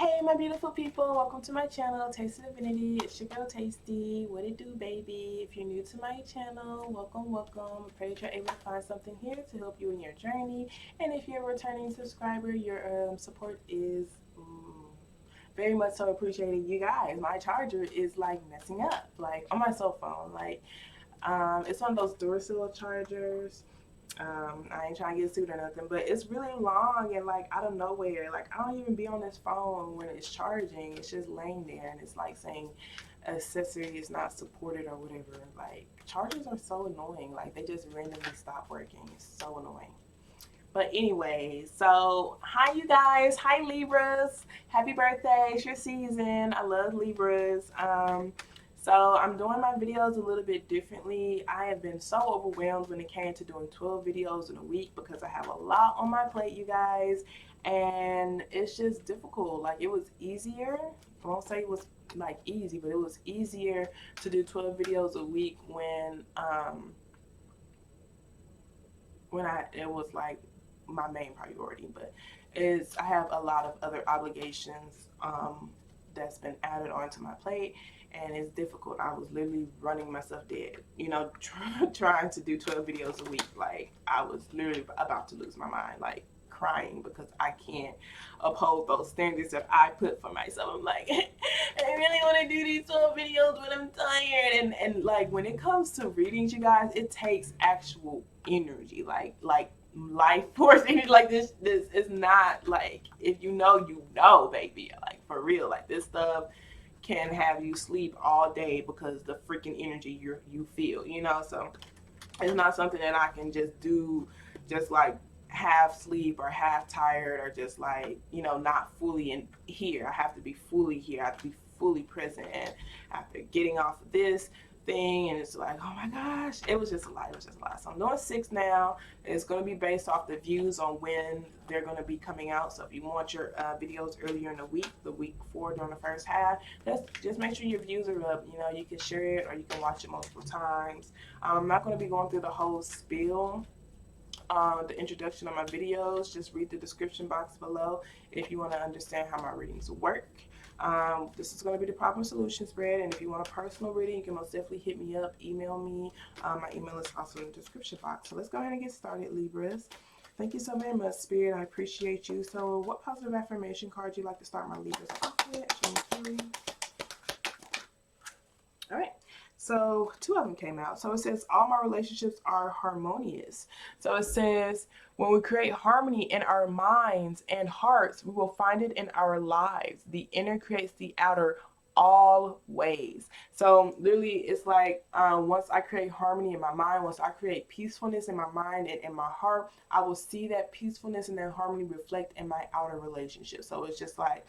Hey my beautiful people, welcome to my channel, TasteOfDivinity. It's your girl Tastee. What it do, baby? If you're new to my channel, welcome. I pray that you're able to find something here to help you in your journey. And if you're a returning subscriber, your support is very much so appreciated. You guys, my charger is like messing up, like on my cell phone. Like it's one of those Duracell chargers. I ain't trying to get sued or nothing, but it's really long and like out of nowhere. Like I don't even be on this phone when it's charging. It's just laying there and it's like saying accessory is not supported or whatever. Like chargers are so annoying. Like they just randomly stop working. It's so annoying. But anyway, so hi you guys, hi Libras, happy birthday, it's your season. I love Libras. So I'm doing my videos a little bit differently. I have been so overwhelmed when it came to doing 12 videos in a week because I have a lot on my plate, you guys, and it's just difficult. Like it was easier, I won't say it was like easy, but it was easier to do 12 videos a week when it was like my main priority. But I have a lot of other obligations that's been added onto my plate, and it's difficult. I was literally running myself dead, you know, trying to do 12 videos a week. Like I was literally about to lose my mind, like crying because I can't uphold those standards that I put for myself. I'm like, I really want to do these 12 videos when I'm tired. And like when it comes to readings, you guys, it takes actual energy, like life force energy. Like this is not like, if you know, you know, baby. Like for real, like this stuff can have you sleep all day because the freaking energy you feel, you know. So it's not something that I can just do just like half sleep or half tired or just like, you know, not fully in here. I have to be fully here. I have to be fully present. And after getting off of this thing, and it's like, oh my gosh, it was just a lot. It was just a lot. So I'm doing 6 now. It's going to be based off the views on when they're going to be coming out. So if you want your videos earlier in the week before during the first half, just make sure your views are up. You know, you can share it or you can watch it multiple times. I'm not going to be going through the whole spiel, the introduction of my videos. Just read the description box below if you want to understand how my readings work. This is going to be the problem solution spread, and if you want a personal reading, you can most definitely hit me up, email me. My email is also in the description box. So let's go ahead and get started, Libras. Thank you so very much, Spirit. I appreciate you. So what positive affirmation card you like to start my Libras off with? All right. So 2 of them came out. So it says, all my relationships are harmonious. So it says, when we create harmony in our minds and hearts, we will find it in our lives. The inner creates the outer always. So literally it's like once I create harmony in my mind, once I create peacefulness in my mind and in my heart, I will see that peacefulness and that harmony reflect in my outer relationship. So it's just like,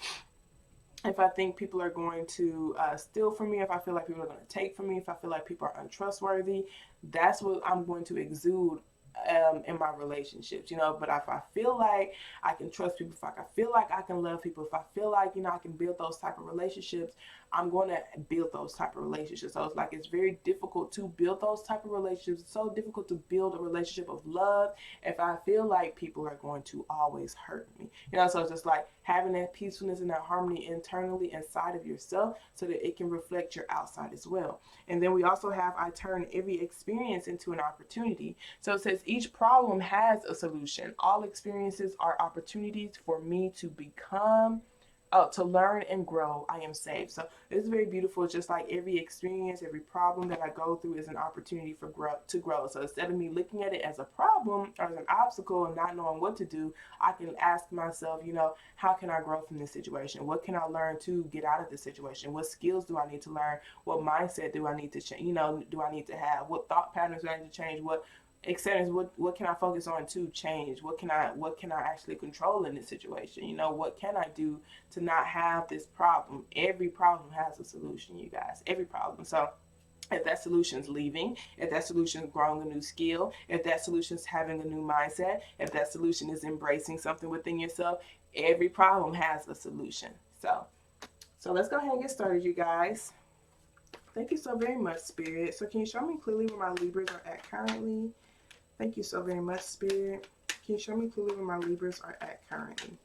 if I think people are going to steal from me, if I feel like people are going to take from me, if I feel like people are untrustworthy, that's what I'm going to exude in my relationships, you know. But if I feel like I can trust people, if I feel like I can love people, if I feel like, you know, I can build those type of relationships, I'm going to build those type of relationships. So it's like, it's very difficult to build those type of relationships. It's so difficult to build a relationship of love if I feel like people are going to always hurt me, you know. So it's just like having that peacefulness and that harmony internally inside of yourself so that it can reflect your outside as well. And then we also have, I turn every experience into an opportunity. So it says, each problem has a solution. All experiences are opportunities for me to become, to learn and grow. I am safe. So it's very beautiful. Just like every experience, every problem that I go through is an opportunity for to grow. So instead of me looking at it as a problem or as an obstacle and not knowing what to do, I can ask myself, you know, how can I grow from this situation? What can I learn to get out of this situation? What skills do I need to learn? What mindset do I need to change? You know, do I need to have? What thought patterns do I need to change? What etc. What can I focus on to change? What can I actually control in this situation? You know, what can I do to not have this problem? Every problem has a solution, you guys. Every problem. So if that solution is leaving, if that solution is growing a new skill, if that solution is having a new mindset, if that solution is embracing something within yourself, every problem has a solution. So let's go ahead and get started, you guys. Thank you so very much, Spirit. So can you show me clearly where my Libras are at currently? Thank you so very much, Spirit. Can you show me clearly where my Libras are at currently?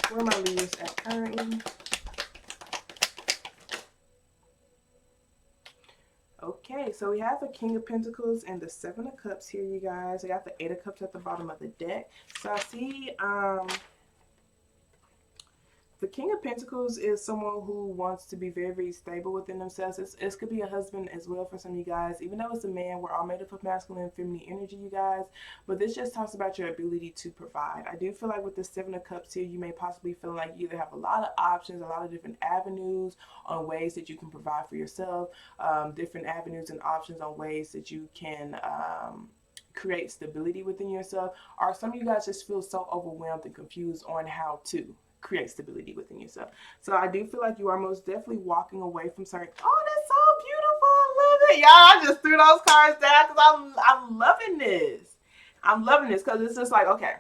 Where are my Libras at currently? Okay, so we have the King of Pentacles and the Seven of Cups here, you guys. I got the Eight of Cups at the bottom of the deck. So I see the King of Pentacles is someone who wants to be very, very stable within themselves. It could be a husband as well for some of you guys. Even though it's a man, we're all made up of masculine and feminine energy, you guys. But this just talks about your ability to provide. I do feel like with the Seven of Cups here, you may possibly feel like you either have a lot of options, a lot of different avenues on ways that you can provide for yourself, different avenues and options on ways that you can create stability within yourself. Or some of you guys just feel so overwhelmed and confused on how to create stability within yourself. So I do feel like you are most definitely walking away from certain. Oh, that's so beautiful! I love it, y'all. I just threw those cards down because I'm loving this. I'm loving this because it's just like, okay.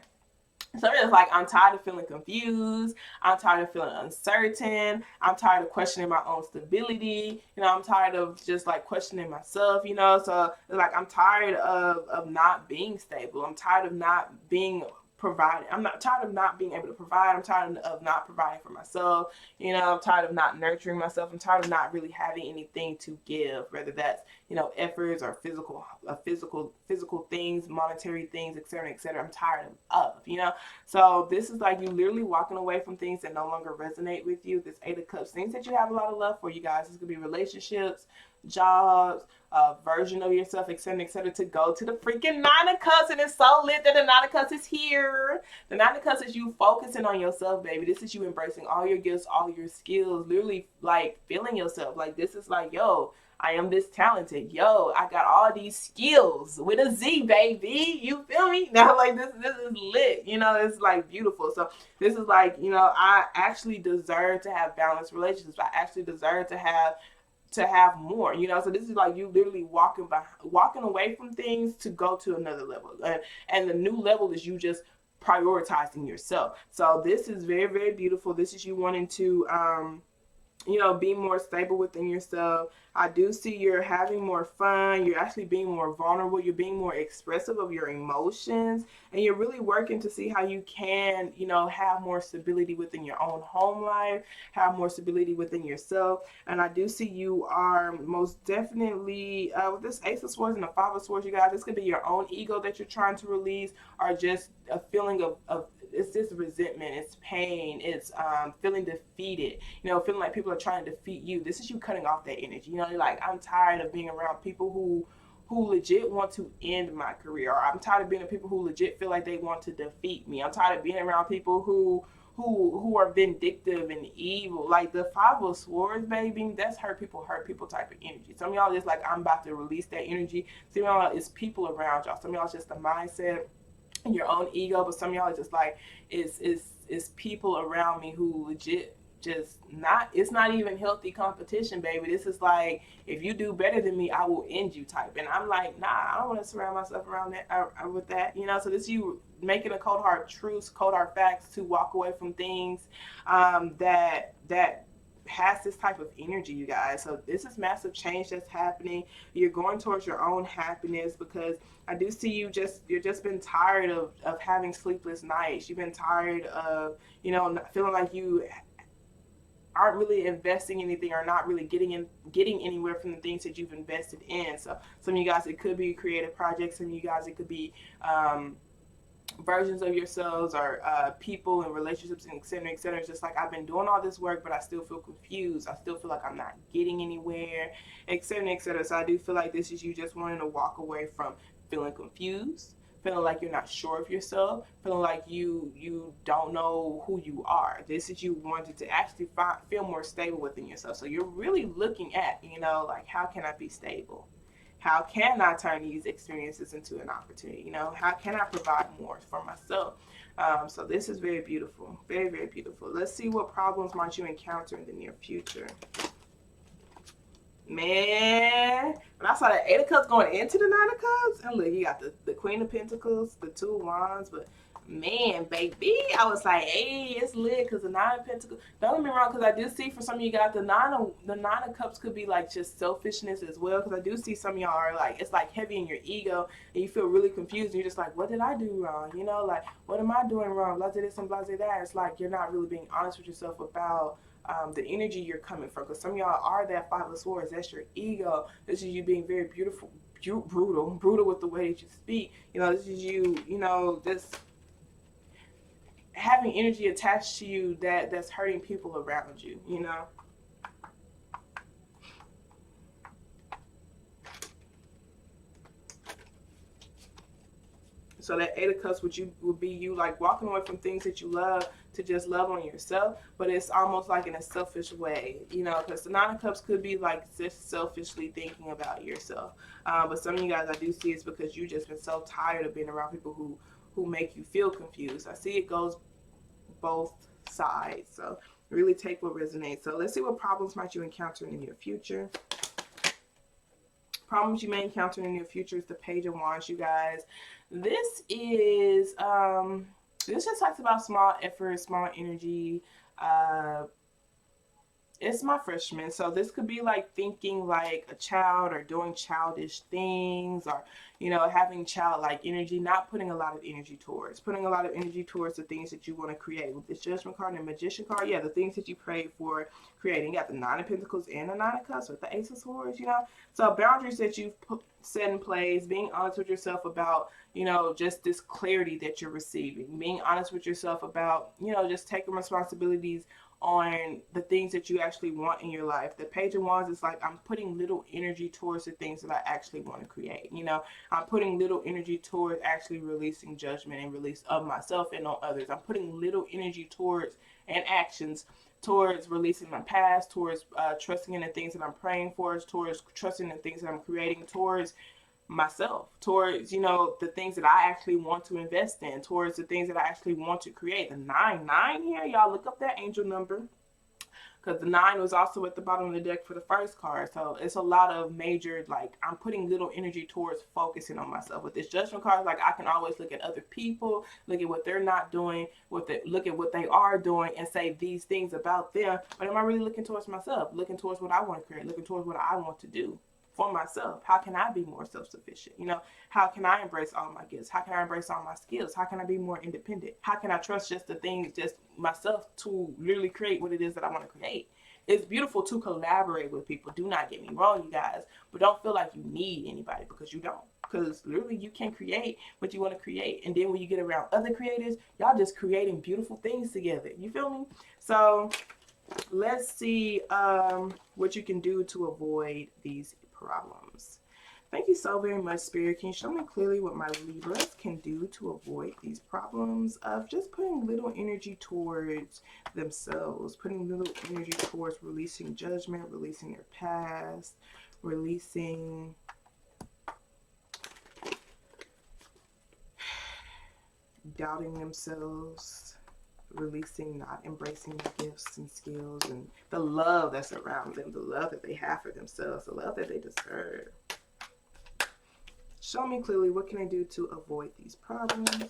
So it's like, I'm tired of feeling confused. I'm tired of feeling uncertain. I'm tired of questioning my own stability. You know, I'm tired of just like questioning myself, you know. So it's like, I'm tired of not being stable. I'm tired of not being providing. I'm not tired of not being able to provide. I'm tired of not providing for myself. You know, I'm tired of not nurturing myself. I'm tired of not really having anything to give, whether that's, you know, efforts or physical things, monetary things, etc., etc. I'm tired of, you know. So this is like you literally walking away from things that no longer resonate with you. This Eight of Cups, things that you have a lot of love for, you guys. This could be relationships, jobs, version of yourself, etc., to go to the freaking Nine of Cups. And it's so lit that the Nine of Cups is here. The Nine of Cups is you focusing on yourself, baby. This is you embracing all your gifts, all your skills, literally like feeling yourself. Like, this is like, yo, I am this talented. Yo, I got all these skills with a Z, baby. You feel me? Now, like, this is lit. You know, it's like beautiful. So this is like, you know, I actually deserve to have balanced relationships. I actually deserve to have more, you know. So this is like you literally walking away from things to go to another level, and the new level is you just prioritizing yourself. So this is very, very beautiful. This is you wanting to you know, be more stable within yourself. I do see you're having more fun. You're actually being more vulnerable. You're being more expressive of your emotions. And you're really working to see how you can, you know, have more stability within your own home life, have more stability within yourself. And I do see you are most definitely, with this Ace of Swords and the Five of Swords, you guys, this could be your own ego that you're trying to release, or just a feeling of it's just resentment, it's pain, it's feeling defeated, you know, feeling like people are trying to defeat you. This is you cutting off that energy. You know, you're like, I'm tired of being around people who legit want to end my career, or I'm tired of being with people who legit feel like they want to defeat me. I'm tired of being around people who are vindictive and evil. Like the Five of Swords, baby, that's hurt people type of energy. Some of y'all just like, I'm about to release that energy. Some of y'all is people around y'all. Some of y'all is just the mindset, your own ego, but some of y'all are just like, it's people around me who legit just not, it's not even healthy competition, baby. This is like, if you do better than me, I will end you type. And I'm like, nah, I don't want to surround myself around that with that, you know. So this is you making a cold hard truce, cold hard facts to walk away from things that has this type of energy, you guys. So this is massive change that's happening. You're going towards your own happiness, because I do see you've just been tired of having sleepless nights. You've been tired of, you know, feeling like you aren't really investing anything, or not really getting anywhere from the things that you've invested in. So some of you guys, it could be creative projects. Some of you guys, it could be versions of yourselves, or people and relationships, and etc., etc. It's just like, I've been doing all this work, but I still feel confused. I still feel like I'm not getting anywhere, etc., etc. So I do feel like this is you just wanting to walk away from feeling confused, feeling like you're not sure of yourself, feeling like you don't know who you are. This is you wanting to actually feel more stable within yourself. So you're really looking at, you know, like, how can I be stable? How can I turn these experiences into an opportunity? You know, how can I provide more for myself? So this is very beautiful. Very, very beautiful. Let's see, what problems might you encounter in the near future? Man, when I saw that Eight of Cups going into the Nine of Cups, and look, you got the Queen of Pentacles, the Two of Wands, but Man, baby, I was like, hey, it's lit because the Nine of Pentacles. Don't get me wrong, because I do see for some of you guys the Nine of Cups could be like just selfishness as well. Because I do see some of y'all are like, it's like heavy in your ego and you feel really confused. And you're just like, what did I do wrong? You know, like what am I doing wrong? Blase this and blase that. It's like you're not really being honest with yourself about the energy you're coming from. Because some of y'all are that Five of Swords. That's your ego. This is you being very beautiful, brutal with the way that you speak. You know, this is you. You know, this having energy attached to you that's hurting people around you, you know. So that Eight of Cups would be you like walking away from things that you love to just love on yourself, but it's almost like in a selfish way, you know, because the Nine of Cups could be like just selfishly thinking about yourself. But some of you guys I do see it's because you just been so tired of being around people who make you feel confused. I see it goes both sides. So really take what resonates. So let's see what problems might you encounter in the near future. Problems you may encounter in the near future is the Page of Wands, you guys. This is this just talks about small effort, small energy. It's my freshman, so this could be like thinking like a child or doing childish things, or you know, having childlike energy, not putting a lot of energy towards the things that you want to create. With this Judgment card and Magician card, yeah, the things that you prayed for creating. You got the Nine of Pentacles and the Nine of Cups with the Ace of Swords, you know. So boundaries that you've set in place, being honest with yourself about, you know, just this clarity that you're receiving, being honest with yourself about, you know, just taking responsibilities on the things that you actually want in your life. The Page of Wands is like, I'm putting little energy towards the things that I actually want to create. You know, I'm putting little energy towards actually releasing judgment and release of myself and on others. I'm putting little energy towards and actions towards releasing my past, towards trusting in the things that I'm praying for, towards trusting in the things that I'm creating, towards myself, towards, you know, the things that I actually want to invest in, towards the things that I actually want to create. The 9 here, y'all look up that angel number, because the 9 was also at the bottom of the deck for the first card. So it's a lot of major, like, I'm putting little energy towards focusing on myself. With this Judgment card, like, I can always look at other people, look at what they're not doing, look at what they are doing, and say these things about them. But am I really looking towards myself, looking towards what I want to create, looking towards what I want to do for myself? How can I be more self-sufficient? You know, how can I embrace all my gifts? How can I embrace all my skills? How can I be more independent? How can I trust just the things, just myself, to literally create what it is that I want to create? It's beautiful to collaborate with people. Do not get me wrong, you guys, but don't feel like you need anybody, because you don't. Because literally you can create what you want to create. And then when you get around other creators, y'all just creating beautiful things together. You feel me? So let's see what you can do to avoid these problems. Thank you so very much, Spirit. Can you show me clearly what my Libras can do to avoid these problems of just putting little energy towards themselves, putting little energy towards releasing judgment, releasing their past, releasing doubting themselves, releasing not embracing the gifts and skills and the love that's around them, the love that they have for themselves, the love that they deserve. Show me clearly what can I do to avoid these problems.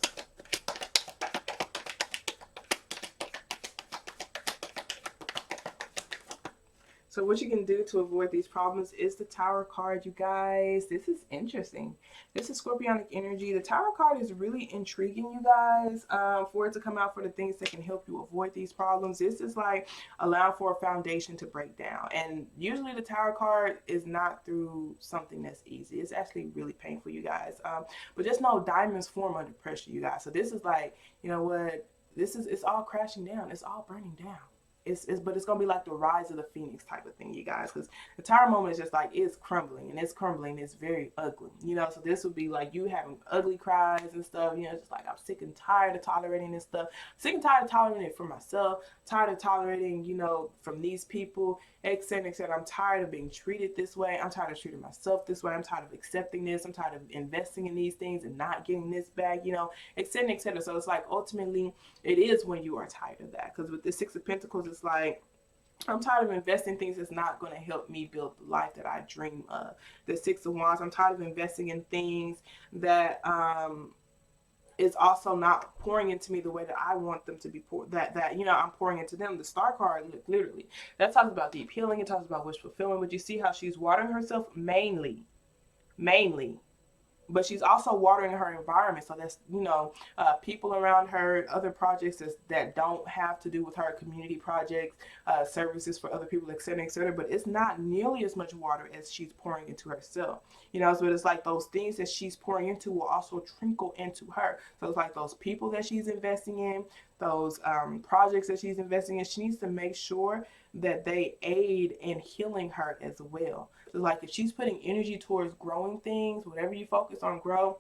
So what you can do to avoid these problems is the Tower card, you guys. This is interesting. This is Scorpionic energy. The Tower card is really intriguing, you guys, for it to come out for the things that can help you avoid these problems. This is like allowing for a foundation to break down. And usually the Tower card is not through something that's easy. It's actually really painful, you guys. But just know diamonds form under pressure, you guys. So this is like, you know what? It's all crashing down. It's all burning down. But it's gonna be like the rise of the phoenix type of thing, you guys, because the Tower moment is just like, it's crumbling, and it's crumbling, it's very ugly, you know. So this would be like you having ugly cries and stuff, you know, just like, I'm sick and tired of tolerating this stuff, sick and tired of tolerating it for myself, tired of tolerating, you know, from these people, etc., etc. I'm tired of being treated this way. I'm tired of treating myself this way. I'm tired of accepting this. I'm tired of investing in these things and not getting this back, you know, etc., etc. So it's like, ultimately, it is when you are tired of that. Because with the Six of Pentacles, it's like, I'm tired of investing things that's not going to help me build the life that I dream of. The Six of Wands, I'm tired of investing in things that is also not pouring into me the way that I want them to be poured, that you know, I'm pouring into them. The star card, literally, that talks about deep healing. It talks about wish fulfillment. But you see how she's watering herself mainly, but she's also watering her environment. So that's, you know, people around her, other projects that don't have to do with her, community projects, services for other people, etc., etc. But it's not nearly as much water as she's pouring into herself. You know, so it's like those things that she's pouring into will also trickle into her. So it's like those people that she's investing in, those projects that she's investing in. She needs to make sure that they aid in healing her as well. So like if she's putting energy towards growing things, whatever you focus on grow,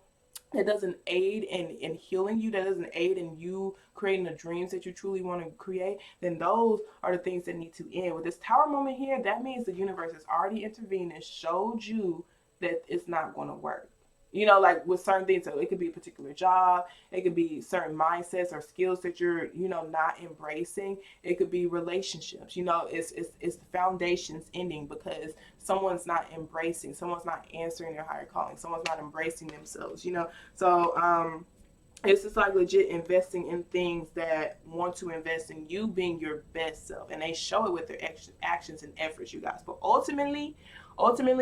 that doesn't aid in healing you, that doesn't aid in you creating the dreams that you truly want to create, then those are the things that need to end. With this tower moment here, that means the universe has already intervened and showed you that it's not going to work. You know, like with certain things, so it could be a particular job, it could be certain mindsets or skills that you're, you know, not embracing. It could be relationships. You know, it's the foundations ending because someone's not embracing, someone's not answering their higher calling, someone's not embracing themselves. You know, so it's just like legit investing in things that want to invest in you being your best self, and they show it with their actions and efforts, you guys. But ultimately,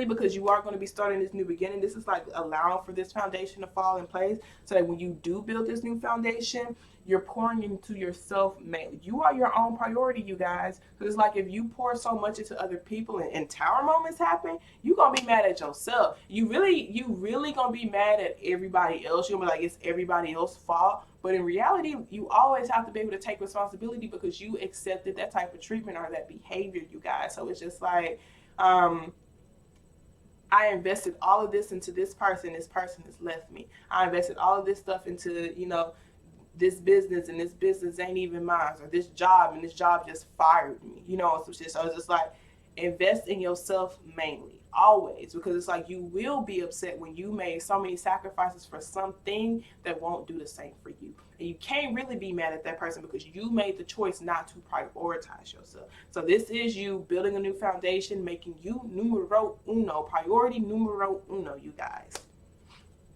because you are going to be starting this new beginning, this is like allowing for this foundation to fall in place, so that when you do build this new foundation, you're pouring into yourself mainly. You are your own priority, you guys. Because it's like if you pour so much into other people and tower moments happen, you're gonna be mad at yourself. You really gonna be mad at everybody else. You're gonna be like, it's everybody else's fault. But in reality, you always have to be able to take responsibility because you accepted that type of treatment or that behavior, you guys. So it's just like, I invested all of this into this person has left me. I invested all of this stuff into, you know, this business, and this business ain't even mine, or this job, and this job just fired me, you know, some shit. So it's just like, invest in yourself mainly, always, because it's like you will be upset when you made so many sacrifices for something that won't do the same for you. And you can't really be mad at that person because you made the choice not to prioritize yourself. So this is you building a new foundation, making you numero uno, priority numero uno, you guys.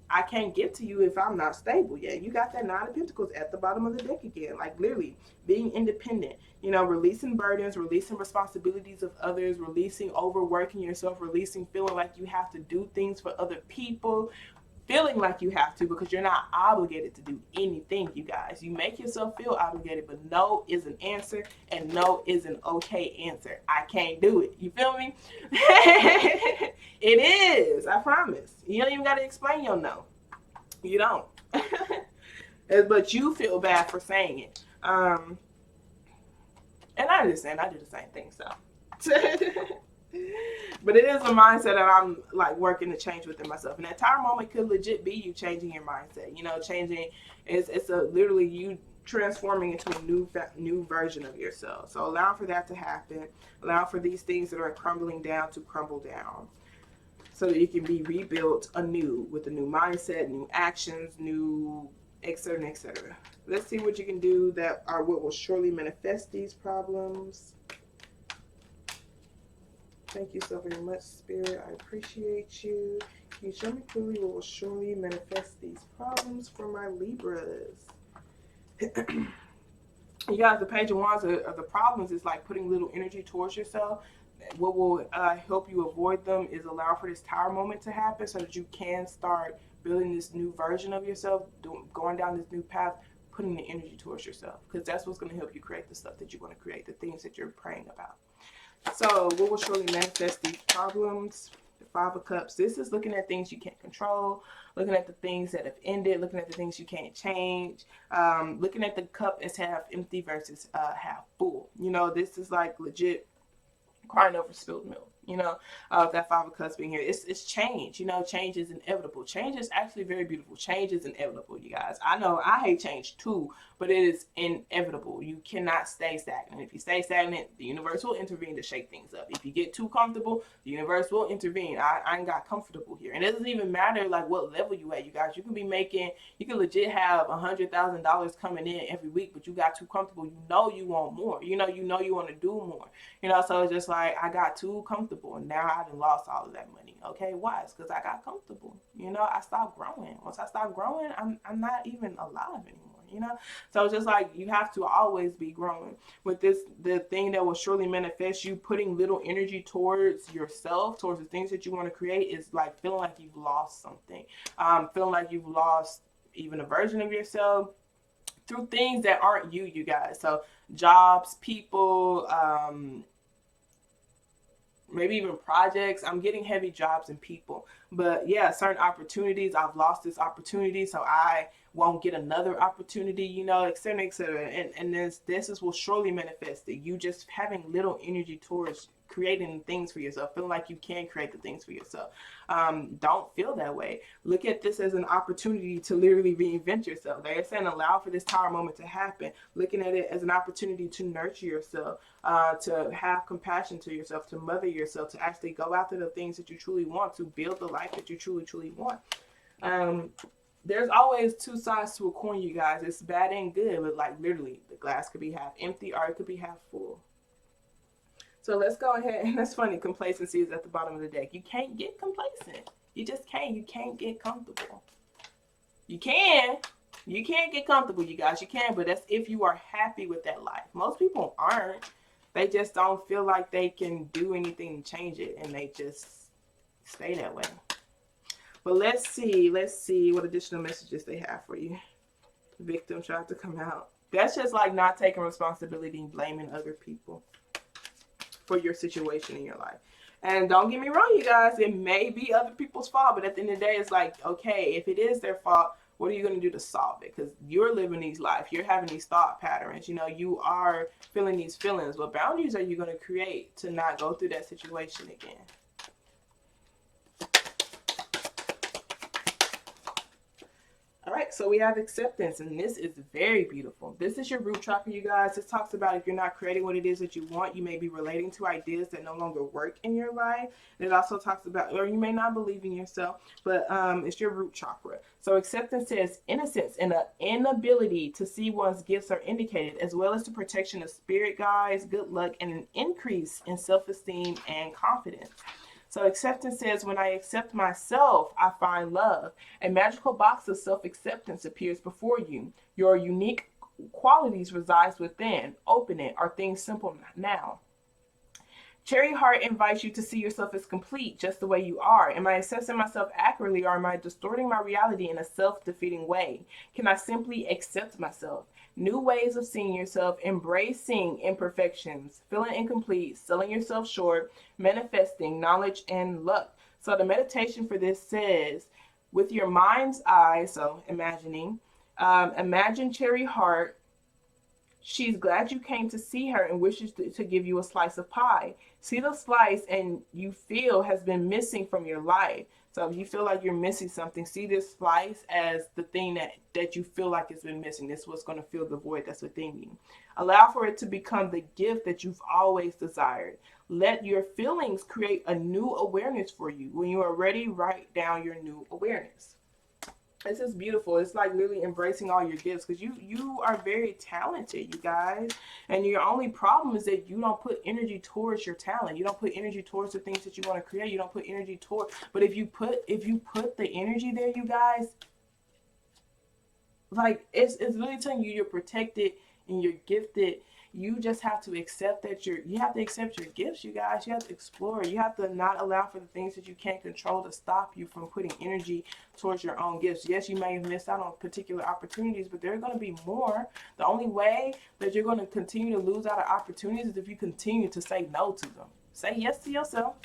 I can't get to you if I'm not stable yet. You got that Nine of Pentacles at the bottom of the deck again. Like literally being independent, you know, releasing burdens, releasing responsibilities of others, releasing overworking yourself, releasing feeling like you have to do things for other people, feeling like you have to because you're not obligated to do anything, you guys. You make yourself feel obligated, but no is an answer and no is an okay answer. I can't do it. You feel me? It is. I promise. You don't even got to explain your no. You don't. But you feel bad for saying it. And I understand. I do the same thing, so. But it is a mindset that I'm like working to change within myself. And that tower moment could legit be you changing your mindset. You know, changing it's a literally you transforming into a new version of yourself. So allow for that to happen. Allow for these things that are crumbling down to crumble down, so that you can be rebuilt anew with a new mindset, new actions, new etc., etc. Let's see what you can do that are what will surely manifest these problems. Thank you so very much, Spirit. I appreciate you. Can you show me clearly what will surely manifest these problems for my Libras? You guys, the Page of Wands of the problems is like putting little energy towards yourself. What will help you avoid them is allow for this tower moment to happen so that you can start building this new version of yourself, going down this new path, putting the energy towards yourself, because that's what's going to help you create the stuff that you want to create, the things that you're praying about. So what will surely manifest these problems? The Five of Cups. This is looking at things you can't control, looking at the things that have ended, looking at the things you can't change, looking at the cup as half empty versus half full. You know, this is like legit crying over spilled milk, you know, that Five of Cups being here. It's change, you know, change is inevitable. Change is actually very beautiful. Change is inevitable, you guys. I know I hate change too, but it is inevitable. You cannot stay stagnant. If you stay stagnant, the universe will intervene to shake things up. If you get too comfortable, the universe will intervene. I ain't got comfortable here. And it doesn't even matter like what level you at, you guys. You can legit have $100,000 coming in every week, but you got too comfortable. You know you want more. You know you want to do more. You know, so it's just like I got too comfortable. comfortable, and now I done lost all of that money. Okay, why? It's because I got comfortable. You know, I stopped growing. Once I stopped growing, I'm not even alive anymore. You know, so it's just like you have to always be growing. With this, the thing that will surely manifest, you putting little energy towards yourself, towards the things that you want to create, is like feeling like you've lost something, feeling like you've lost even a version of yourself through things that aren't you, you guys. So jobs, people, maybe even projects. I'm getting heavy jobs and people, but yeah, certain opportunities, I've lost this opportunity, so I won't get another opportunity, you know, etc., etc. And this is will surely manifest it. You just having little energy towards creating things for yourself, feeling like you can create the things for yourself. Don't feel that way. Look at this as an opportunity to literally reinvent yourself. They're saying allow for this tower moment to happen. Looking at it as an opportunity to nurture yourself, to have compassion to yourself, to mother yourself, to actually go after the things that you truly want, to build the life that you truly, truly want. There's always two sides to a coin, you guys. It's bad and good, but like literally the glass could be half empty or it could be half full. So let's go ahead. And that's funny. Complacency is at the bottom of the deck. You can't get complacent. You just can't. You can't get comfortable. You can. You can get comfortable, you guys. You can, but that's if you are happy with that life. Most people aren't. They just don't feel like they can do anything to change it, and they just stay that way. But let's see what additional messages they have for you. The victim tried to come out. That's just like not taking responsibility and blaming other people for your situation in your life. And don't get me wrong, you guys, it may be other people's fault, but at the end of the day, it's like, okay, if it is their fault, what are you going to do to solve it? Because you're living these life, you're having these thought patterns, you know, you are feeling these feelings. What boundaries are you going to create to not go through that situation again? All right, so we have acceptance, and this is very beautiful. This is your root chakra, you guys. This talks about if you're not creating what it is that you want, you may be relating to ideas that no longer work in your life. And it also talks about, or you may not believe in yourself, but it's your root chakra. So acceptance says innocence and an inability to see one's gifts are indicated, as well as the protection of spirit guides, good luck, and an increase in self-esteem and confidence. So acceptance says, when I accept myself, I find love. A magical box of self-acceptance appears before you. Your unique qualities resides within. Open it. Are things simple now? Cherry Heart invites you to see yourself as complete, just the way you are. Am I assessing myself accurately, or am I distorting my reality in a self-defeating way? Can I simply accept myself? New ways of seeing yourself, embracing imperfections, feeling incomplete, selling yourself short, manifesting knowledge and luck. So the meditation for this says, with your mind's eye, so imagining, imagine Cherry Heart. She's glad you came to see her and wishes to give you a slice of pie. See the slice and you feel has been missing from your life. So if you feel like you're missing something, see this slice as the thing that you feel like has been missing. This is what's going to fill the void that's within you. Allow for it to become the gift that you've always desired. Let your feelings create a new awareness for you. When you are ready, write down your new awareness. This is beautiful. It's like literally embracing all your gifts, because you are very talented, you guys. And your only problem is that you don't put energy towards your talent. You don't put energy towards the things that you want to create. You don't put energy toward. But if you put the energy there, you guys, like it's really telling you you're protected and you're gifted. You just have to accept that you have to accept your gifts, you guys. You have to explore. You have to not allow for the things that you can't control to stop you from putting energy towards your own gifts. Yes, you may have missed out on particular opportunities, but there are going to be more. The only way that you're going to continue to lose out on opportunities is if you continue to say no to them. Say yes to yourself.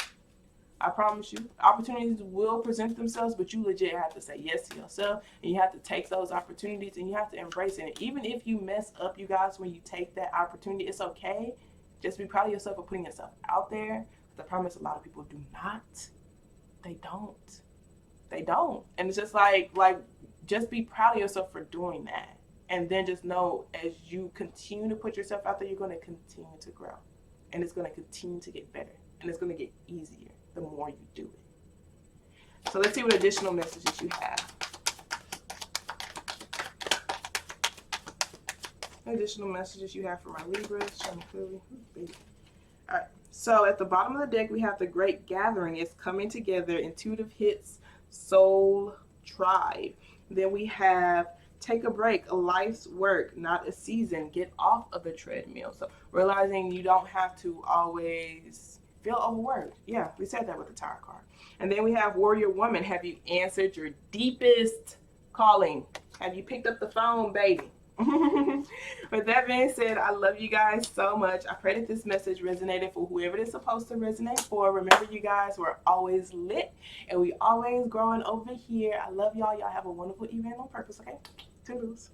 I promise you, opportunities will present themselves, but you legit have to say yes to yourself, and you have to take those opportunities, and you have to embrace it. And even if you mess up, you guys, when you take that opportunity, it's okay. Just be proud of yourself for putting yourself out there. I promise a lot of people do not. They don't. They don't. And it's just like just be proud of yourself for doing that. And then just know, as you continue to put yourself out there, you're going to continue to grow. And it's going to continue to get better. And it's going to get easier the more you do it. So let's see what additional messages you have. Additional messages you have for my Libras. Show me clearly. All right. So at the bottom of the deck, we have the Great Gathering. It's coming together. Intuitive hits, soul tribe. Then we have take a break, a life's work, not a season. Get off of the treadmill. So realizing you don't have to always feel overworked. Yeah, we said that with the Tower card. And then we have Warrior Woman. Have you answered your deepest calling? Have you picked up the phone, baby? With that being said, I love you guys so much. I pray that this message resonated for whoever it's supposed to resonate for. Remember, you guys, we're always lit and we always growing over here. I love y'all. Y'all have a wonderful evening on purpose, okay? Toodles.